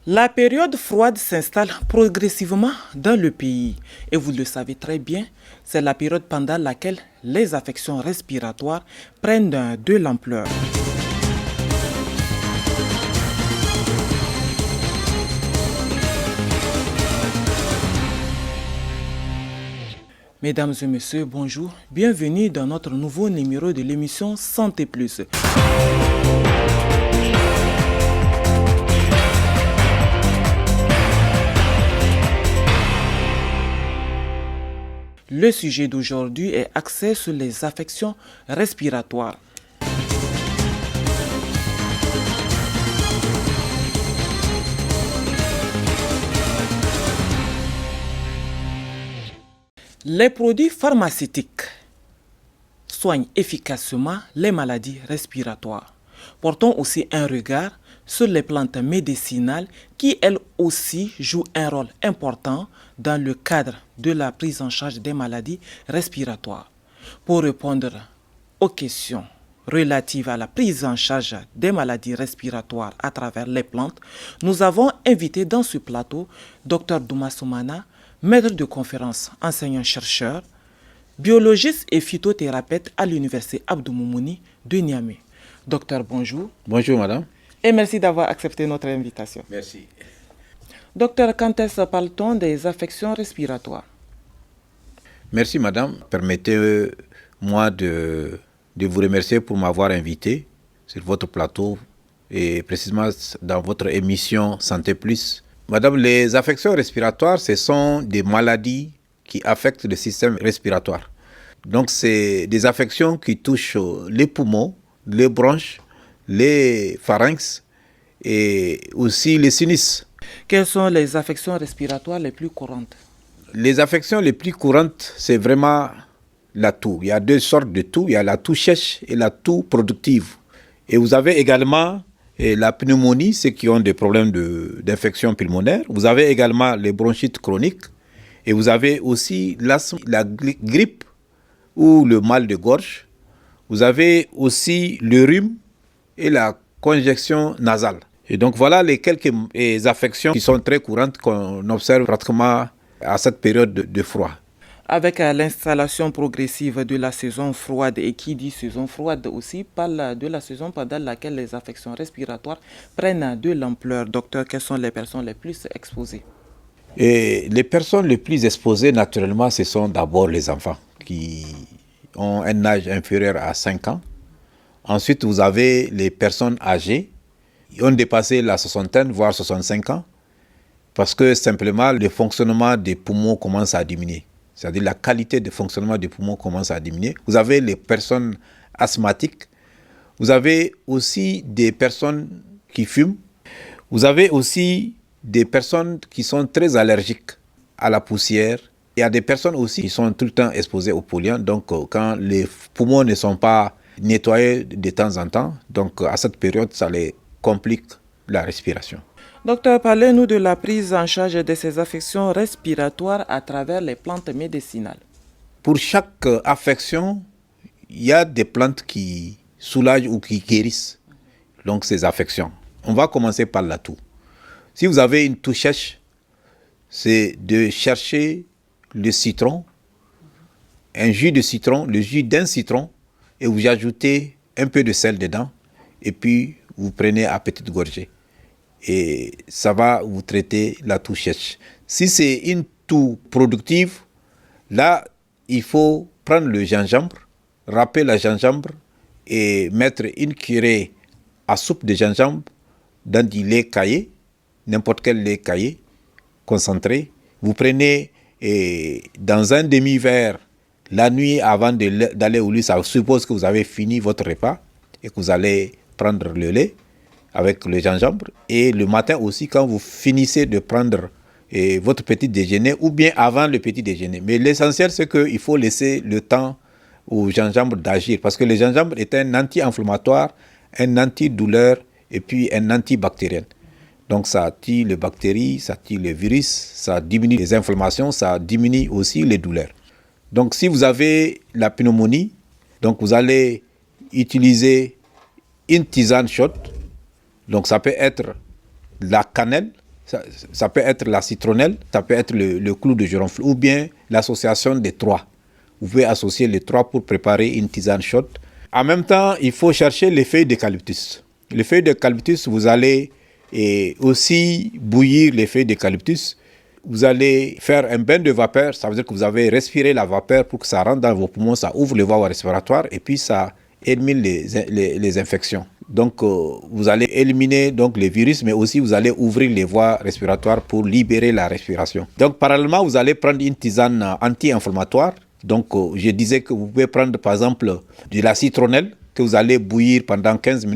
La période froide s'installe progressivement dans le pays et vous le savez très bien, c'est la période pendant laquelle les affections respiratoires prennent de l'ampleur. Mesdames et messieurs, bonjour, bienvenue dans notre nouveau numéro de l'émission Santé Plus. Le sujet d'aujourd'hui est axé sur les affections respiratoires. Les produits pharmaceutiques soignent efficacement les maladies respiratoires. Portons aussi un regard sur les plantes médicinales qui, elles aussi, jouent un rôle important dans le cadre de la prise en charge des maladies respiratoires. Pour répondre aux questions relatives à la prise en charge des maladies respiratoires à travers les plantes, nous avons invité dans ce plateau Dr Douma Soumana, maître de conférence, enseignant-chercheur, biologiste et phytothérapeute à l'université Abdou Moumouni de Niamey. Docteur, bonjour. Bonjour, madame. Et merci d'avoir accepté notre invitation. Merci. Docteur, quand est-ce parle-t-on des affections respiratoires? Merci, madame. Permettez-moi de vous remercier pour m'avoir invité sur votre plateau et précisément dans votre émission Santé Plus. Madame, les affections respiratoires, ce sont des maladies qui affectent le système respiratoire. Donc, c'est des affections qui touchent les poumons, les bronches, les pharynx et aussi les sinus. Quelles sont les affections respiratoires les plus courantes? Les affections les plus courantes, c'est vraiment la toux. Il y a deux sortes de toux. Il y a la toux sèche et la toux productive. Et vous avez également la pneumonie, ceux qui ont des problèmes d'infection pulmonaire. Vous avez également les bronchites chroniques. Et vous avez aussi l'asthme, la grippe ou le mal de gorge. Vous avez aussi le rhume et la congestion nasale. Et donc voilà les quelques affections qui sont très courantes qu'on observe pratiquement à cette période de froid. Avec l'installation progressive de la saison froide, et qui dit saison froide aussi parle de la saison pendant laquelle les affections respiratoires prennent de l'ampleur. Docteur, quelles sont les personnes les plus exposées? Et les personnes les plus exposées, naturellement, ce sont d'abord les enfants qui ont un âge inférieur à 5 ans. Ensuite, vous avez les personnes âgées qui ont dépassé la soixantaine, voire 65 ans, parce que simplement, le fonctionnement des poumons commence à diminuer. C'est-à-dire la qualité de fonctionnement des poumons commence à diminuer. Vous avez les personnes asthmatiques. Vous avez aussi des personnes qui fument. Vous avez aussi des personnes qui sont très allergiques à la poussière. Il y a des personnes aussi qui sont tout le temps exposées aux polluants. Donc, quand les poumons ne sont pas nettoyés de temps en temps, donc à cette période, ça les complique la respiration. Docteur, parlez-nous de la prise en charge de ces affections respiratoires à travers les plantes médicinales. Pour chaque affection, il y a des plantes qui soulagent ou qui guérissent donc ces affections. On va commencer par la toux. Si vous avez une toux sèche, c'est de chercher le citron, un jus de citron, le jus d'un citron, et vous ajoutez un peu de sel dedans, et puis vous prenez à petite gorgée. Et ça va vous traiter la toux sèche. Si c'est une toux productive, là, il faut prendre le gingembre, râper le gingembre et mettre une cuillerée à soupe de gingembre dans du lait caillé, n'importe quel lait caillé, concentré. Vous prenez dans un demi-verre la nuit avant d'aller au lit. Ça suppose que vous avez fini votre repas et que vous allez prendre le lait avec le gingembre, et le matin aussi quand vous finissez de prendre votre petit déjeuner ou bien avant le petit déjeuner. Mais l'essentiel, c'est qu'il faut laisser le temps au gingembre d'agir, parce que le gingembre est un anti-inflammatoire, un antidouleur et puis un antibactérien. Donc ça tue les bactéries, ça tue les virus, ça diminue les inflammations, ça diminue aussi les douleurs. Donc si vous avez la pneumonie, donc vous allez utiliser une tisane chaude. Donc ça peut être la cannelle, Ça peut être la citronnelle, ça peut être le clou de girofle ou bien l'association des trois. Vous pouvez associer les trois pour préparer une tisane chaude. En même temps, il faut chercher les feuilles d'eucalyptus. Les feuilles d'eucalyptus, vous allez aussi bouillir les feuilles d'eucalyptus. Vous allez faire un bain de vapeur, ça veut dire que vous avez respiré la vapeur pour que ça rentre dans vos poumons, ça ouvre les voies respiratoires et puis ça élimine les infections. Donc, vous allez éliminer donc, les virus, mais aussi vous allez ouvrir les voies respiratoires pour libérer la respiration. Donc, parallèlement, vous allez prendre une tisane anti-inflammatoire. Donc, je disais que vous pouvez prendre par exemple de la citronnelle que vous allez bouillir pendant 15 minutes.